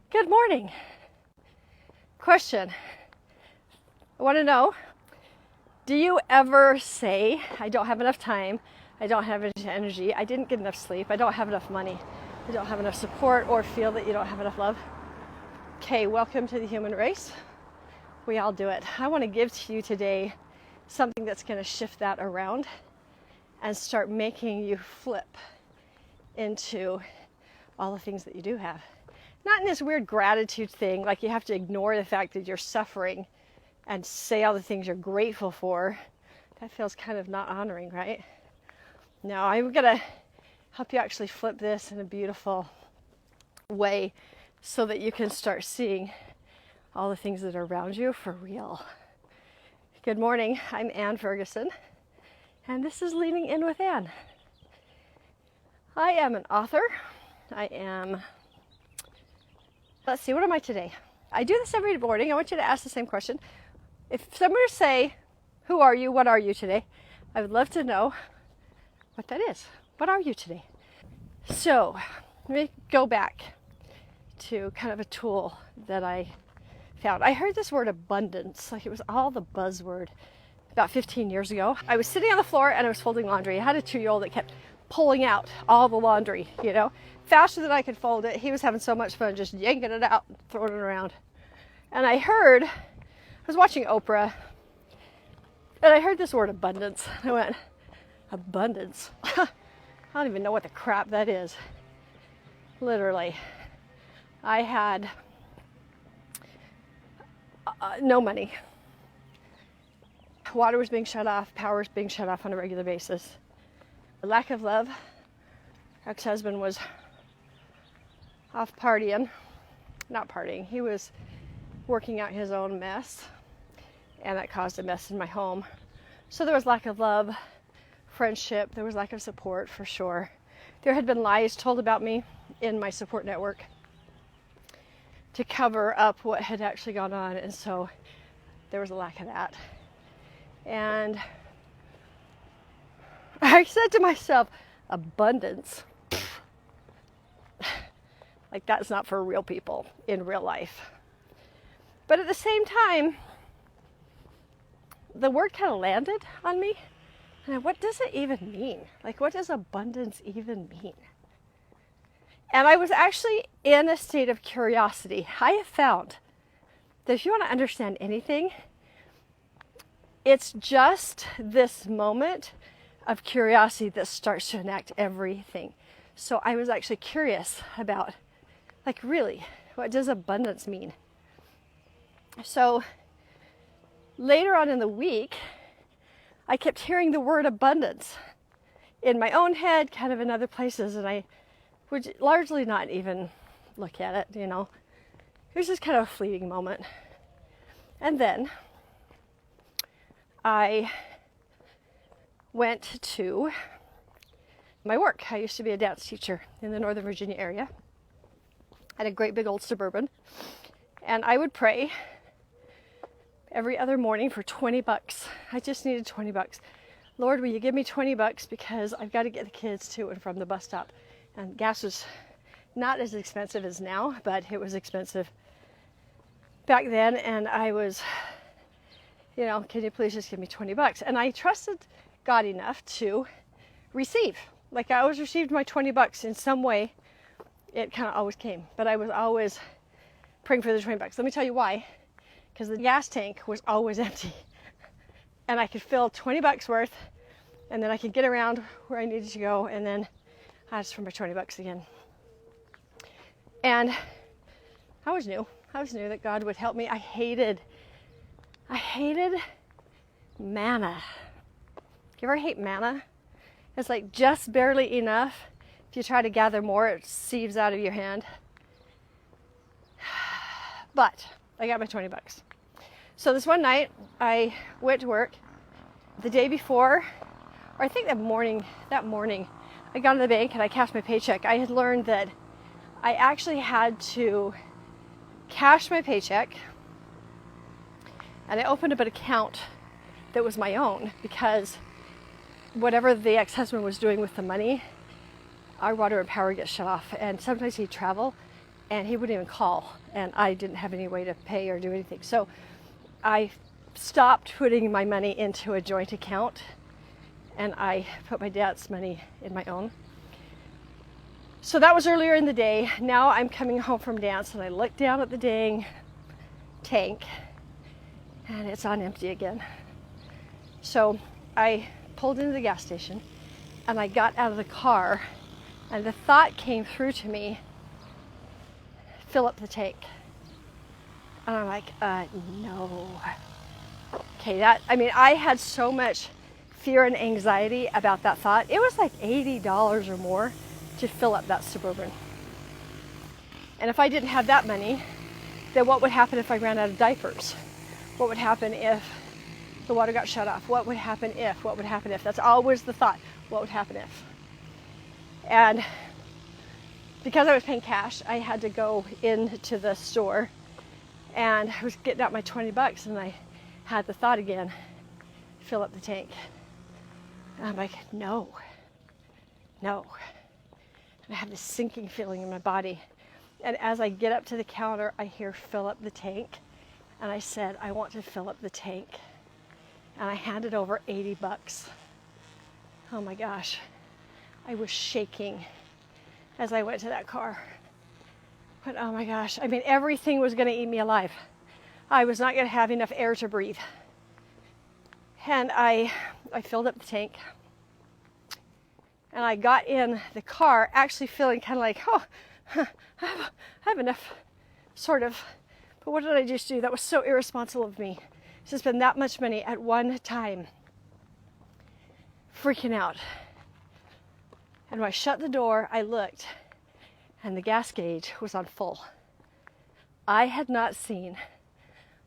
Good morning. Question. I want to know, do you ever say, I don't have enough time, I don't have enough energy, I didn't get enough sleep, I don't have enough money, I don't have enough support, or feel that you don't have enough love? Okay, welcome to the human race. We all do it. I want to give to you today something that's going to shift that around and start making you flip into all the things that you do have. Not in this weird gratitude thing, like you have to ignore the fact that you're suffering and say all the things you're grateful for. That feels kind of not honoring, right? No, I'm going to help you actually flip this in a beautiful way so that you can start seeing all the things that are around you for real. Good morning, I'm Ann Ferguson, and this is Leaning In with Ann. I am an author. Let's see, what am I today? I do this every morning. I want you to ask the same question. If someone were to say, who are you? What are you today? I would love to know what that is. What are you today? So, let me go back to kind of a tool that I found. I heard this word abundance, like it was all the buzzword about 15 years ago. I was sitting on the floor and I was folding laundry. I had a 2-year-old that kept pulling out all the laundry, faster than I could fold it. He was having so much fun just yanking it out and throwing it around. And I was watching Oprah, and I heard this word abundance. I went, abundance? I don't even know what the crap that is. Literally. I had no money. Water was being shut off, power was being shut off on a regular basis. A lack of love. Ex-husband was off not partying. He was working out his own mess, and that caused a mess in my home. So there was lack of love, friendship, there was lack of support for sure. There had been lies told about me in my support network to cover up what had actually gone on, and so there was a lack of that. And I said to myself, abundance? Like, that's not for real people in real life. But at the same time, the word kind of landed on me. And what does it even mean? Like, what does abundance even mean? And I was actually in a state of curiosity. I have found that if you want to understand anything, it's just this moment of curiosity that starts to enact everything. So I was actually curious about, like, really, what does abundance mean? So later on in the week, I kept hearing the word abundance in my own head, kind of in other places, and I would largely not even look at it, It was just kind of a fleeting moment. And then I went to my work. I used to be a dance teacher in the Northern Virginia area at a great big old suburban. And I would pray every other morning for $20. I just needed $20. Lord, will you give me $20 because I've got to get the kids to and from the bus stop. And gas was not as expensive as now, but it was expensive back then. And I was, can you please just give me $20? And I trusted God enough to receive. Like, I always received my $20 in some way. It kind of always came, but I was always praying for the $20. Let me tell you why. Because the gas tank was always empty, and I could fill $20 worth, and then I could get around where I needed to go, and then I asked for my $20 again. And I always knew that God would help me. I hated manna. Do you ever hate manna? It's like just barely enough. If you try to gather more, it sieves out of your hand. But I got my $20. So this one night, I went to work. The day before, or I think that morning, I got to the bank and I cashed my paycheck. I had learned that I actually had to cash my paycheck, and I opened up an account that was my own, because whatever the ex-husband was doing with the money, our water and power gets shut off, and sometimes he'd travel and he wouldn't even call, and I didn't have any way to pay or do anything. So I stopped putting my money into a joint account, and I put my dad's money in my own. So that was earlier in the day. Now I'm coming home from dance, and I look down at the dang tank, and it's on empty again. So I pulled into the gas station, and I got out of the car, and the thought came through to me, fill up the tank. And I'm like, no. Okay, I had so much fear and anxiety about that thought. It was like $80 or more to fill up that Suburban. And if I didn't have that money, then what would happen if I ran out of diapers? What would happen if the water got shut off? What would happen if? What would happen if? That's always the thought. What would happen if? And because I was paying cash, I had to go into the store, and I was getting out my $20, and I had the thought again, fill up the tank. And I'm like, no. And I have this sinking feeling in my body. And as I get up to the counter, I hear fill up the tank. And I said, I want to fill up the tank. And I handed over $80. Oh my gosh. I was shaking as I went to that car. But oh my gosh, everything was going to eat me alive. I was not going to have enough air to breathe. And I filled up the tank. And I got in the car actually feeling kind of like, I have enough, sort of. But what did I just do? That was so irresponsible of me to spend that much money at one time. Freaking out. And when I shut the door, I looked, and the gas gauge was on full. I had not seen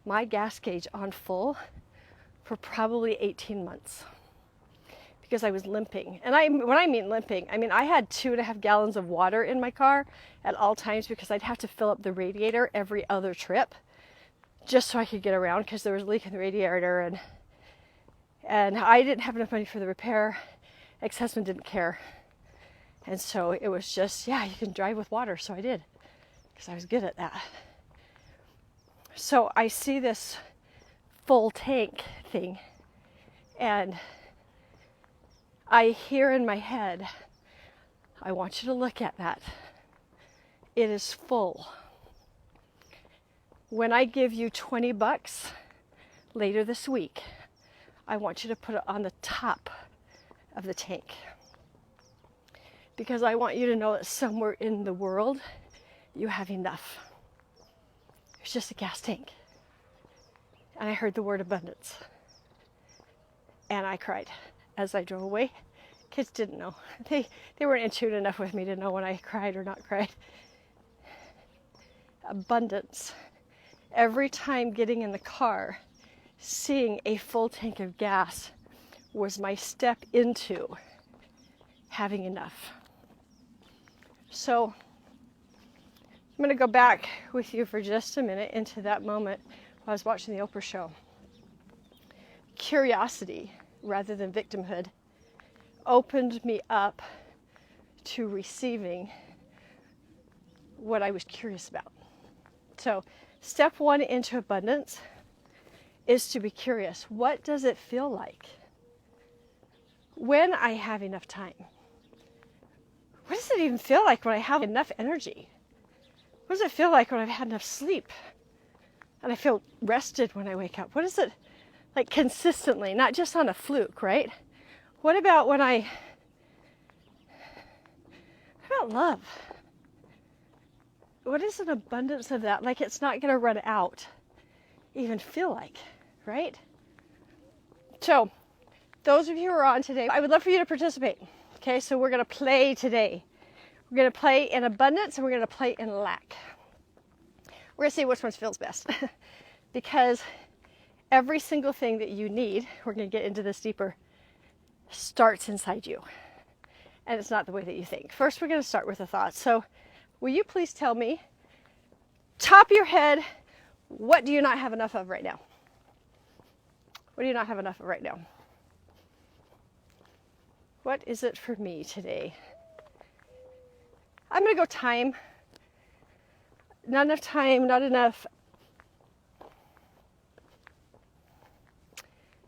my gas gauge on full for probably 18 months because I was limping. And when I mean limping, I had 2.5 gallons of water in my car at all times because I'd have to fill up the radiator every other trip just so I could get around because there was a leak in the radiator, and I didn't have enough money for the repair. Ex-husband didn't care. And so it was just, you can drive with water. So I did, because I was good at that. So I see this full tank thing, and I hear in my head, I want you to look at that. It is full. When I give you $20 later this week, I want you to put it on the top of the tank. Because I want you to know that somewhere in the world, you have enough. It's just a gas tank. And I heard the word abundance. And I cried as I drove away. Kids didn't know. They weren't in tune enough with me to know when I cried or not cried. Abundance. Every time getting in the car, seeing a full tank of gas was my step into having enough. So I'm going to go back with you for just a minute into that moment while I was watching the Oprah show. Curiosity, rather than victimhood, opened me up to receiving what I was curious about. So step one into abundance is to be curious. What does it feel like when I have enough time? What does it even feel like when I have enough energy? What does it feel like when I've had enough sleep and I feel rested when I wake up? What is it like consistently, not just on a fluke, right? What about love? What is an abundance of that? Like it's not going to run out, even feel like, right? So those of you who are on today, I would love for you to participate. Okay, so we're going to play today. We're going to play in abundance and we're going to play in lack. We're going to see which one feels best. Because every single thing that you need, we're going to get into this deeper, starts inside you. And it's not the way that you think. First, we're going to start with a thought. So will you please tell me, top of your head, what do you not have enough of right now? What do you not have enough of right now? What is it for me today? I'm going to go time. not enough time, not enough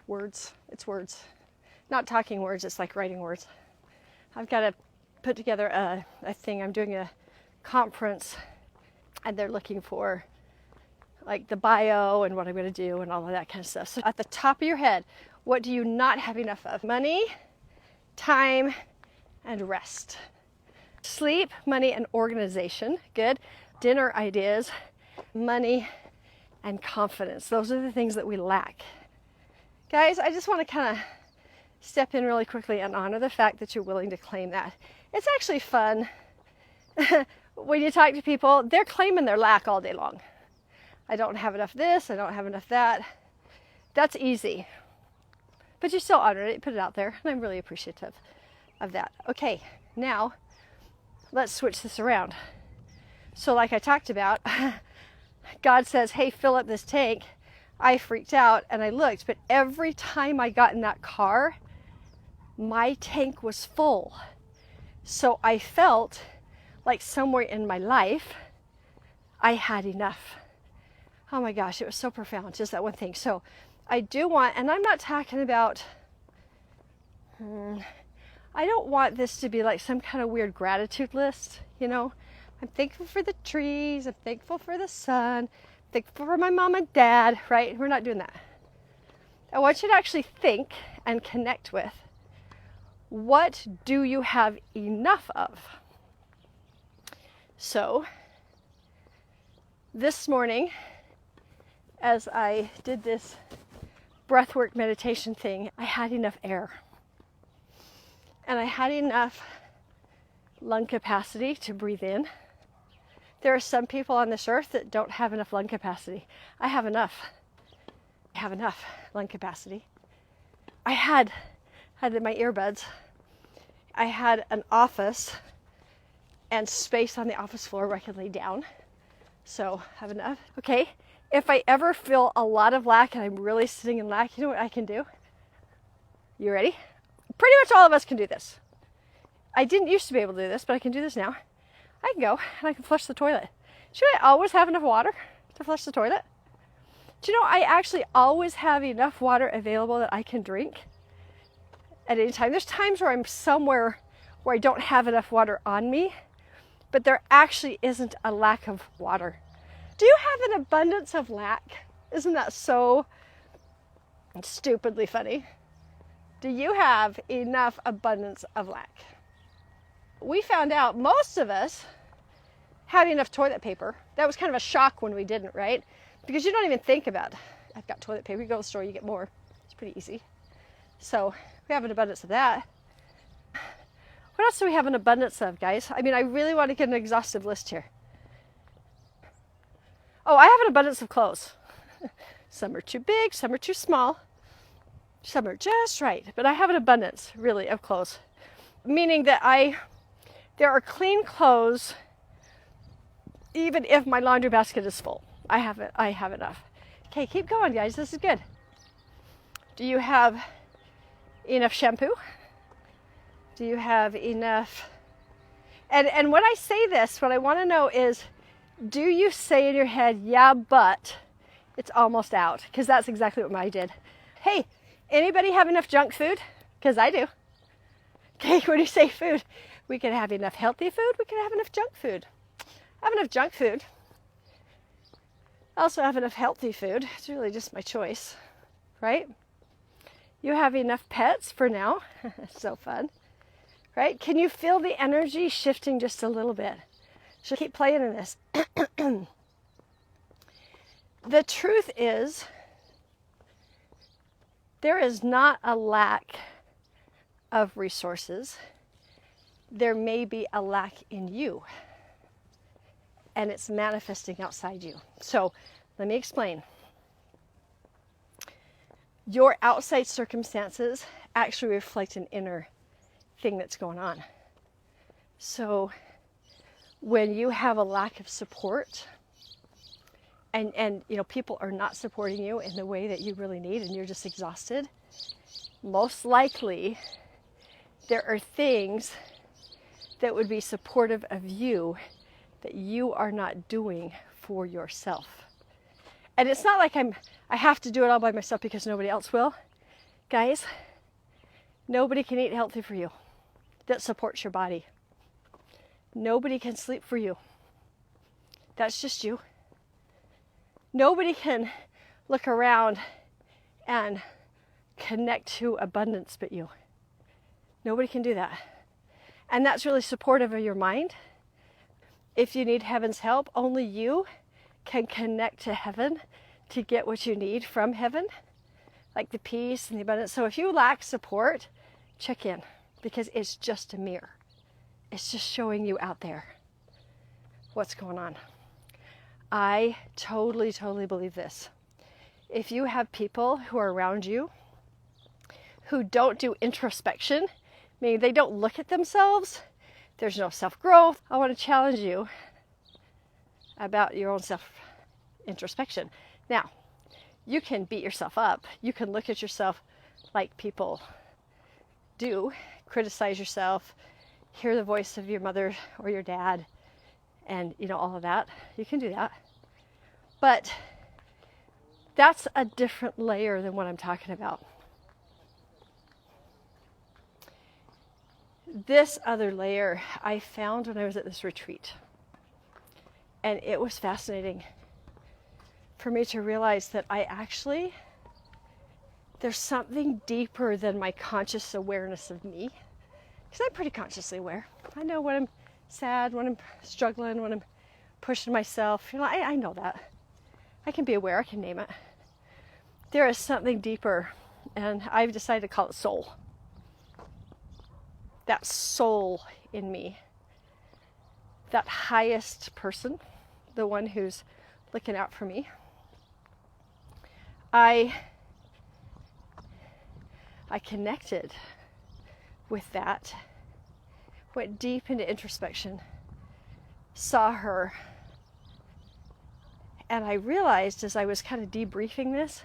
words. It's words. Not talking words, it's like writing words. I've got to put together a thing. I'm doing a conference and they're looking for like the bio and what I'm going to do and all of that kind of stuff. So at the top of your head, what do you not have enough of? Money, time, and rest. Sleep, money, and organization. Good. Dinner ideas, money, and confidence. Those are the things that we lack. Guys, I just want to kind of step in really quickly and honor the fact that you're willing to claim that. It's actually fun. When you talk to people, they're claiming their lack all day long. I don't have enough this, I don't have enough that. That's easy. But you still honor it, put it out there, and I'm really appreciative of that. Okay, now let's switch this around. So like I talked about, God says, hey, fill up this tank. I freaked out and I looked, but every time I got in that car, my tank was full. So I felt like somewhere in my life, I had enough. Oh my gosh, it was so profound, just that one thing. So I do want, and I'm not talking about, I don't want this to be like some kind of weird gratitude list, you know. I'm thankful for the trees, I'm thankful for the sun, thankful for my mom and dad, right? We're not doing that. I want you to actually think and connect with, what do you have enough of? So, this morning, as I did this breathwork meditation thing, I had enough air. And I had enough lung capacity to breathe in. There are some people on this earth that don't have enough lung capacity. I have enough. I have enough lung capacity. I had my earbuds. I had an office and space on the office floor where I could lay down. So have enough. Okay, if I ever feel a lot of lack and I'm really sitting in lack, you know what I can do? You ready? Pretty much all of us can do this. I didn't used to be able to do this, but I can do this now. I can go and I can flush the toilet. Should I always have enough water to flush the toilet? Do you know, I actually always have enough water available that I can drink at any time. There's times where I'm somewhere where I don't have enough water on me, but there actually isn't a lack of water. Do you have an abundance of lack? Isn't that so stupidly funny? Do you have enough abundance of lack? We found out most of us had enough toilet paper. That was kind of a shock when we didn't, right? Because you don't even think about, I've got toilet paper. You go to the store, you get more. It's pretty easy. So we have an abundance of that. What else do we have an abundance of, guys? I mean, I really want to get an exhaustive list here. Oh, I have an abundance of clothes. Some are too big, some are too small. Some are just right. But I have an abundance, really, of clothes. Meaning that there are clean clothes even if my laundry basket is full. I have enough. Okay, keep going, guys. This is good. Do you have enough shampoo? Do you have enough? And when I say this, what I want to know is, do you say in your head, yeah, but it's almost out? Because that's exactly what I did. Hey, anybody have enough junk food? Because I do. Okay, when you say food, we can have enough healthy food, we can have enough junk food. I have enough junk food. I also have enough healthy food. It's really just my choice, right? You have enough pets for now. So fun, right? Can you feel the energy shifting just a little bit? So keep playing in this. The truth is, there is not a lack of resources. There may be a lack in you, and it's manifesting outside you. So let me explain. Your outside circumstances actually reflect an inner thing that's going on. So when you have a lack of support, and you know, people are not supporting you in the way that you really need, and you're just exhausted, most likely there are things that would be supportive of you that you are not doing for yourself. And it's not like I have to do it all by myself because nobody else will. Guys, nobody can eat healthy for you that supports your body. Nobody can sleep for you. That's just you. Nobody can look around and connect to abundance but you. Nobody can do that. And that's really supportive of your mind. If you need heaven's help, only you can connect to heaven to get what you need from heaven, like the peace and the abundance. So if you lack support, check in, because it's just a mirror. It's just showing you out there what's going on. I totally believe this. If you have people who are around you who don't do introspection, meaning they don't look at themselves, there's no self-growth, I want to challenge you about your own self-introspection. Now, you can beat yourself up. You can look at yourself like people do, criticize yourself, hear the voice of your mother or your dad, and all of that. You can do that. But that's a different layer than what I'm talking about. This other layer I found when I was at this retreat. And it was fascinating for me to realize that there's something deeper than my conscious awareness of me. Because I'm pretty consciously aware. I know when I'm sad, when I'm struggling, when I'm pushing myself. I know that. I can be aware, I can name it. There is something deeper, and I've decided to call it soul. That soul in me. That highest person, the one who's looking out for me. I connected with that, went deep into introspection, saw her, and I realized as I was kind of debriefing this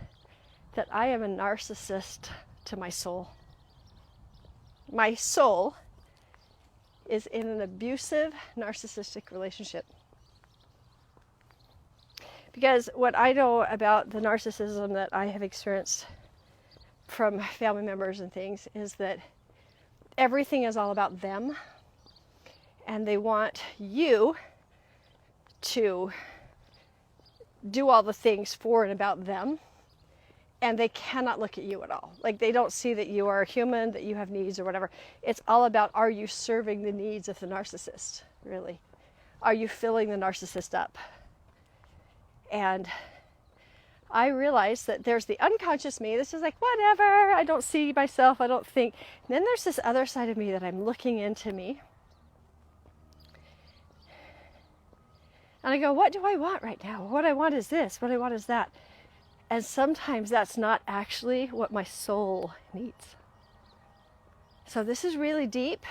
that I am a narcissist to my soul. My soul is in an abusive, narcissistic relationship. Because what I know about the narcissism that I have experienced from family members and things is that everything is all about them, and they want you to do all the things for and about them, and they cannot look at you at all. Like, they don't see that you are a human, that you have needs or whatever. It's all about, are you serving the needs of the narcissist, really? Are you filling the narcissist up? And I realized that there's the unconscious me. This is like, whatever, I don't see myself, I don't think. And then there's this other side of me that I'm looking into me. And I go, what do I want right now? What I want is this, what I want is that. And sometimes that's not actually what my soul needs. So this is really deep.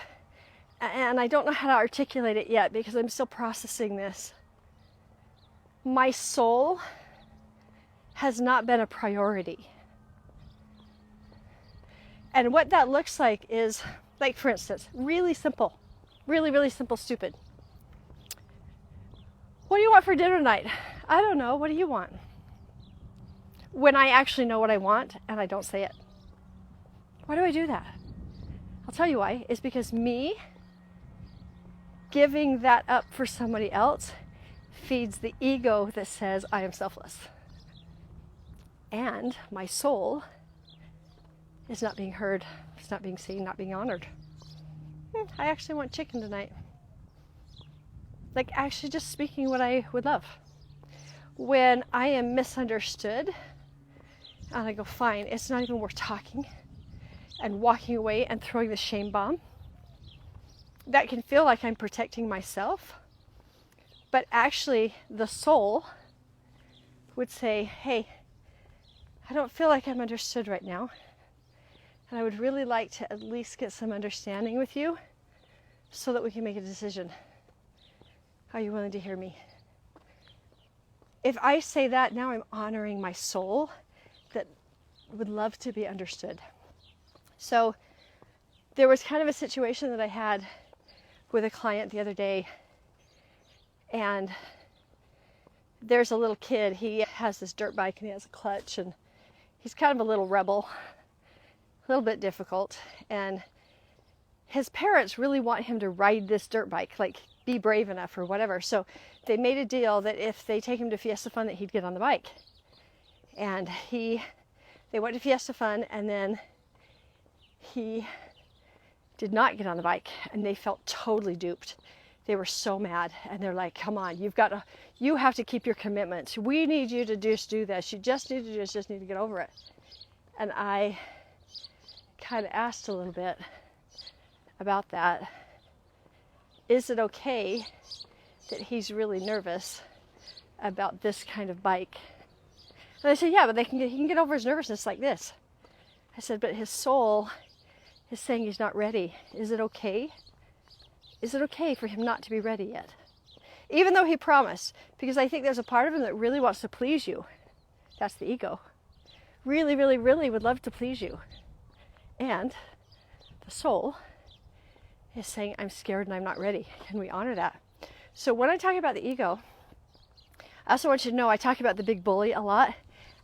And I don't know how to articulate it yet because I'm still processing this. My soul has not been a priority. And what that looks like is, like, for instance, really simple, really simple, stupid. What do you want for dinner tonight? I don't know. What do you want? When I actually know what I want and I don't say it. Why do I do that? I'll tell you why. It's because me giving that up for somebody else feeds the ego that says I am selfless. And my soul is not being heard, it's not being seen, not being honored. I actually want chicken tonight. Like, actually just speaking what I would love. When I am misunderstood, and I go, fine, it's not even worth talking, and walking away and throwing the shame bomb, that can feel like I'm protecting myself. But actually, the soul would say, hey, I don't feel like I'm understood right now. And I would really like to at least get some understanding with you so that we can make a decision. Are you willing to hear me? If I say that, now I'm honoring my soul that would love to be understood. So there was kind of a situation that I had with a client the other day. And there's a little kid, he has this dirt bike and he has a clutch, and he's kind of a little rebel, a little bit difficult, and his parents really want him to ride this dirt bike, like be brave enough or whatever. So they made a deal that if they take him to Fiesta Fun, that he'd get on the bike. And they went to Fiesta Fun, and then he did not get on the bike, and they felt totally duped. They were so mad, and they're like, come on, you have to keep your commitments. We need you to just do this. You just need to do this, just need to get over it. And I kind of asked a little bit about that. Is it okay that he's really nervous about this kind of bike? And I said, yeah, but he can get over his nervousness like this. I said, but his soul is saying he's not ready. Is it okay? Is it okay for him not to be ready yet? Even though he promised, because I think there's a part of him that really wants to please you. That's the ego. Really, really, really would love to please you. And the soul is saying, I'm scared and I'm not ready. Can we honor that? So when I talk about the ego, I also want you to know I talk about the big bully a lot,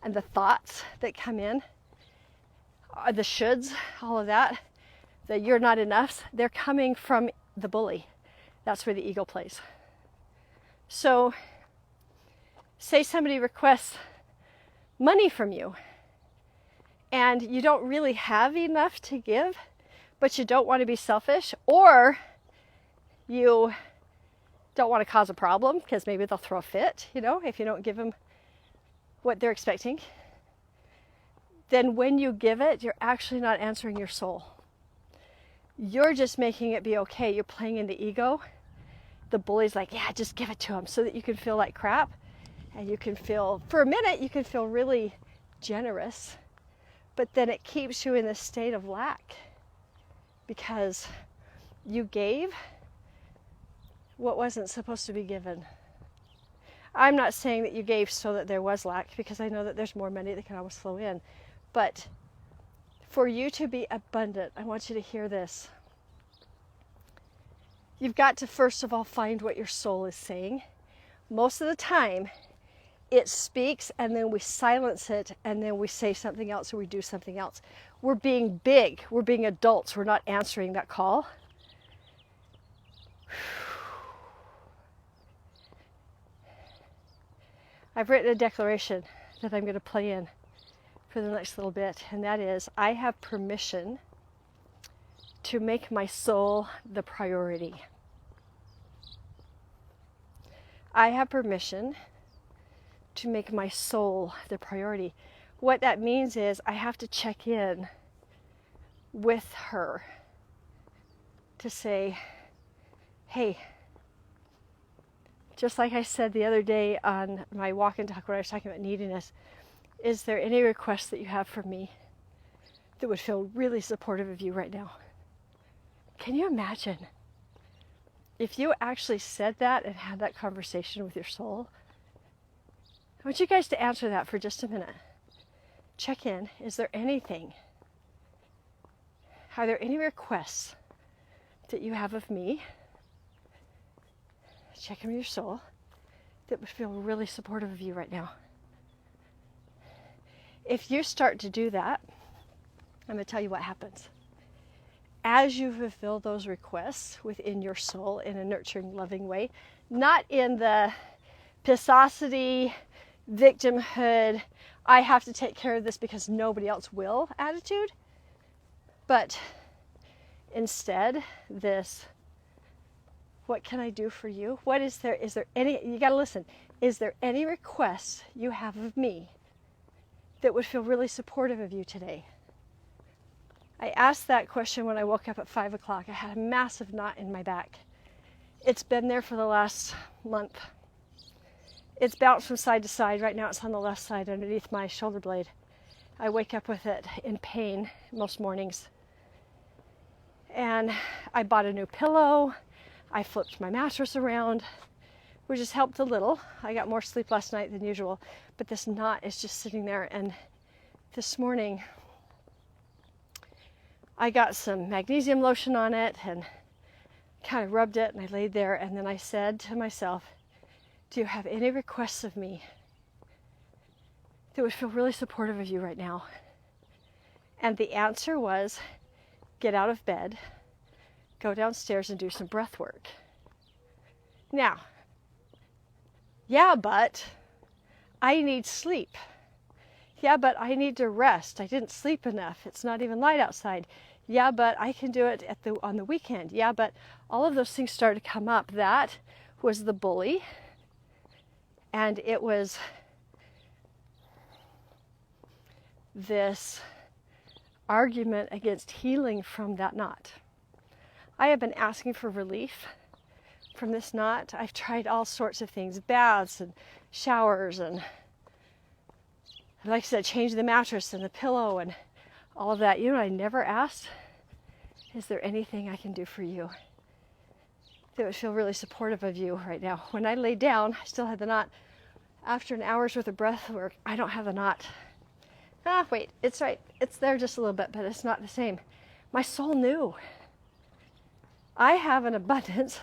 and the thoughts that come in, the shoulds, all of that, the you're not enoughs, they're coming from the bully. That's where the ego plays. So say somebody requests money from you, and you don't really have enough to give, but you don't want to be selfish, or you don't want to cause a problem because maybe they'll throw a fit, if you don't give them what they're expecting. Then when you give it, you're actually not answering your soul. You're just making it be okay. You're playing in the ego. The bully's like, yeah, just give it to him so that you can feel like crap. And you can feel, for a minute, you can feel really generous. But then it keeps you in this state of lack because you gave what wasn't supposed to be given. I'm not saying that you gave so that there was lack, because I know that there's more money that can always flow in. But for you to be abundant, I want you to hear this. You've got to first of all find what your soul is saying. Most of the time, it speaks and then we silence it and then we say something else or we do something else. We're being big. We're being adults. We're not answering that call. I've written a declaration that I'm going to play in for the next little bit, and that is, I have permission to make my soul the priority. I have permission to make my soul the priority. What that means is I have to check in with her to say, hey, just like I said the other day on my walk and talk when I was talking about neediness, is there any requests that you have from me that would feel really supportive of you right now? Can you imagine if you actually said that and had that conversation with your soul? I want you guys to answer that for just a minute. Check in. Is there anything? Are there any requests that you have of me? Check in with your soul that would feel really supportive of you right now. If you start to do that, I'm going to tell you what happens. As you fulfill those requests within your soul in a nurturing, loving way, not in the pissosity, victimhood, I have to take care of this because nobody else will attitude, but instead this, what can I do for you? What is there any, you got to listen, is there any requests you have of me that would feel really supportive of you today? I asked that question when I woke up at 5 o'clock. I had a massive knot in my back. It's been there for the last month. It's bounced from side to side. Right now it's on the left side underneath my shoulder blade. I wake up with it in pain most mornings. And I bought a new pillow. I flipped my mattress around, which has helped a little. I got more sleep last night than usual, but this knot is just sitting there. And this morning, I got some magnesium lotion on it and kind of rubbed it, and I laid there, and then I said to myself, Do you have any requests of me that would feel really supportive of you right now? And the answer was, get out of bed, go downstairs and do some breath work. Now, yeah, but I need sleep. Yeah, but I need to rest. I didn't sleep enough. It's not even light outside. Yeah, but I can do it on the weekend. Yeah, but all of those things started to come up. That was the bully. And it was this argument against healing from that knot. I have been asking for relief from this knot. I've tried all sorts of things, baths and showers, and like I said, change the mattress and the pillow and all of that. You know what I never asked? Is there anything I can do for you that would feel really supportive of you right now? When I laid down, I still had the knot. After an hour's worth of breath work, I don't have the knot. Ah, wait, it's right. It's there just a little bit, but it's not the same. My soul knew. I have an abundance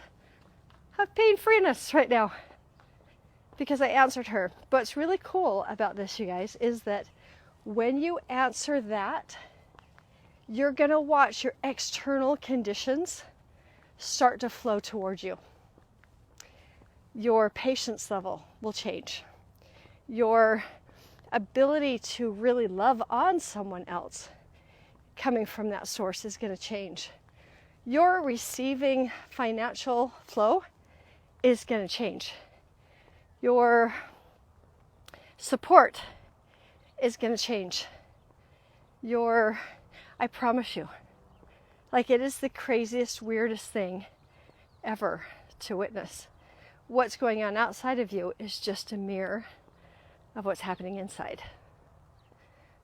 of pain-freeness right now because I answered her. But what's really cool about this, you guys, is that when you answer that, you're going to watch your external conditions start to flow towards you. Your patience level will change. Your ability to really love on someone else coming from that source is going to change. Your receiving financial flow is going to change. Your support is going to change. I promise you, like, it is the craziest, weirdest thing ever to witness. What's going on outside of you is just a mirror of what's happening inside.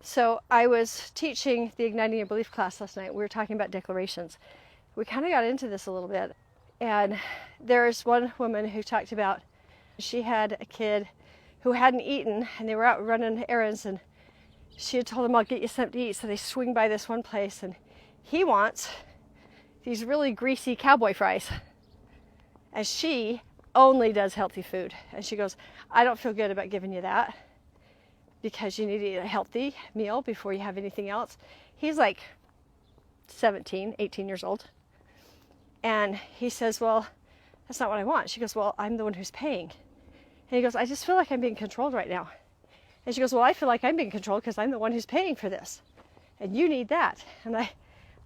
So I was teaching the Igniting Your Belief class last night. We were talking about declarations. We kind of got into this a little bit. And there's one woman who talked about she had a kid who hadn't eaten, and they were out running errands, and she had told him, I'll get you something to eat. So they swing by this one place, and he wants these really greasy cowboy fries. And she only does healthy food. And she goes, I don't feel good about giving you that because you need to eat a healthy meal before you have anything else. He's like 17, 18 years old. And he says, well, that's not what I want. She goes, well, I'm the one who's paying. And he goes, I just feel like I'm being controlled right now. And she goes, well, I feel like I'm being controlled because I'm the one who's paying for this. And you need that. And I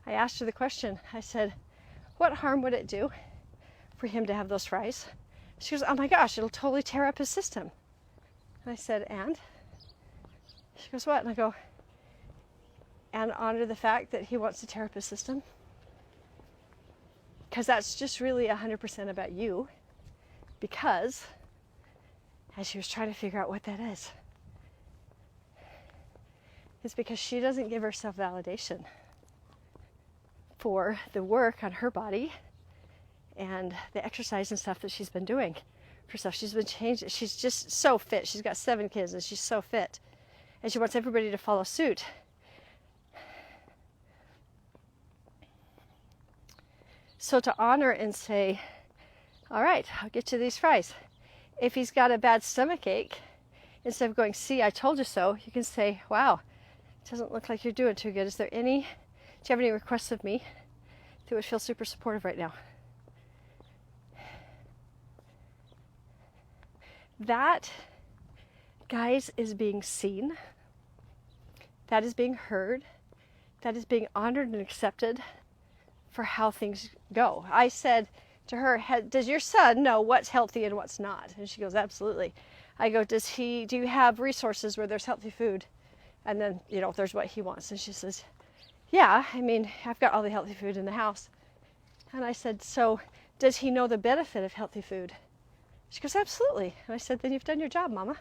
asked her the question. I said, what harm would it do for him to have those fries? She goes, oh my gosh, it'll totally tear up his system. And I said, and? She goes, what? And I go, and honor the fact that he wants to tear up his system? Because that's just really 100% about you. Because, as she was trying to figure out what that is, it's because she doesn't give herself validation for the work on her body and the exercise and stuff that she's been doing for herself. She's been changed. She's just so fit. She's got 7 kids and she's so fit. And she wants everybody to follow suit. So to honor and say, all right, I'll get you these fries. If he's got a bad stomach ache, instead of going, see, I told you so, you can say, wow, it doesn't look like you're doing too good. Do you have any requests of me that would feel super supportive right now? That, guys, is being seen. That is being heard. That is being honored and accepted for how things go. I said to her, does your son know what's healthy and what's not? And she goes, absolutely. I go, do you have resources where there's healthy food? And then, there's what he wants. And she says, yeah, I've got all the healthy food in the house. And I said, so does he know the benefit of healthy food? She goes, absolutely. And I said, then you've done your job, Mama.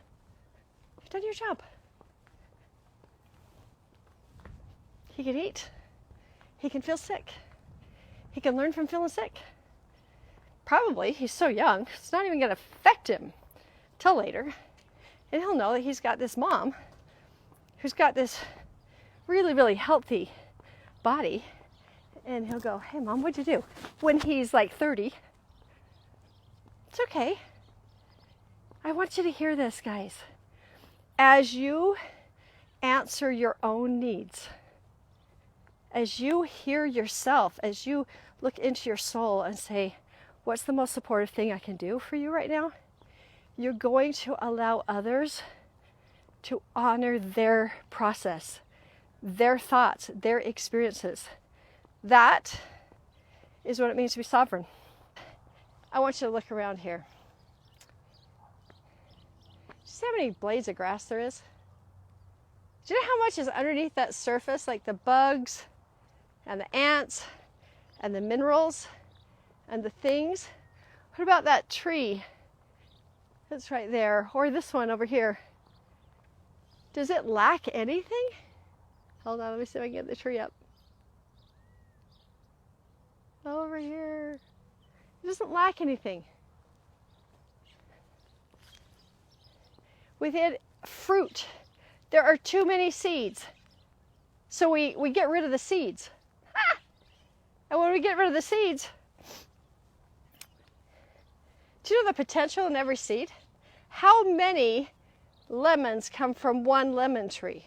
You've done your job. He can eat. He can feel sick. He can learn from feeling sick. Probably, he's so young, it's not even going to affect him till later. And he'll know that he's got this mom who's got this really, really healthy body. And he'll go, hey, Mom, what'd you do? When he's like 30, it's okay. I want you to hear this, guys. As you answer your own needs, as you hear yourself, as you look into your soul and say, what's the most supportive thing I can do for you right now? You're going to allow others to honor their process, their thoughts, their experiences. That is what it means to be sovereign. I want you to look around here. See how many blades of grass there is? Do you know how much is underneath that surface, like the bugs and the ants and the minerals and the things? What about that tree that's right there, or this one over here? Does it lack anything? Hold on, let me see if I can get the tree up. Over here. It doesn't lack anything. Within fruit, there are too many seeds. So we get rid of the seeds. Ah! And when we get rid of the seeds, do you know the potential in every seed? How many lemons come from one lemon tree?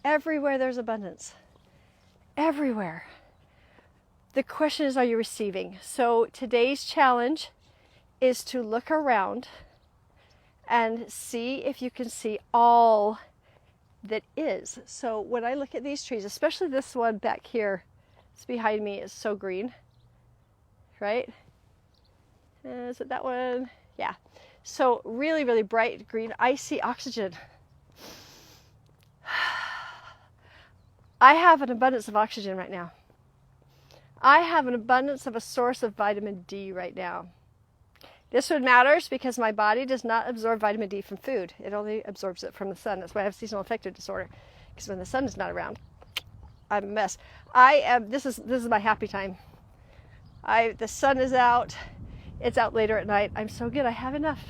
Everywhere there's abundance. Everywhere. The question is, are you receiving? So today's challenge is to look around and see if you can see all that is. So when I look at these trees, especially this one back here, it's behind me, is so green, right? Is it that one? Yeah. So really, really bright green. I see oxygen. I have an abundance of oxygen right now. I have an abundance of a source of vitamin D right now. This one matters because my body does not absorb vitamin D from food. It only absorbs it from the sun. That's why I have seasonal affective disorder. Because when the sun is not around, I'm a mess. This is my happy time. The sun is out. It's out later at night. I'm so good. I have enough.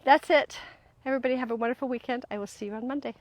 That's it. Everybody have a wonderful weekend. I will see you on Monday.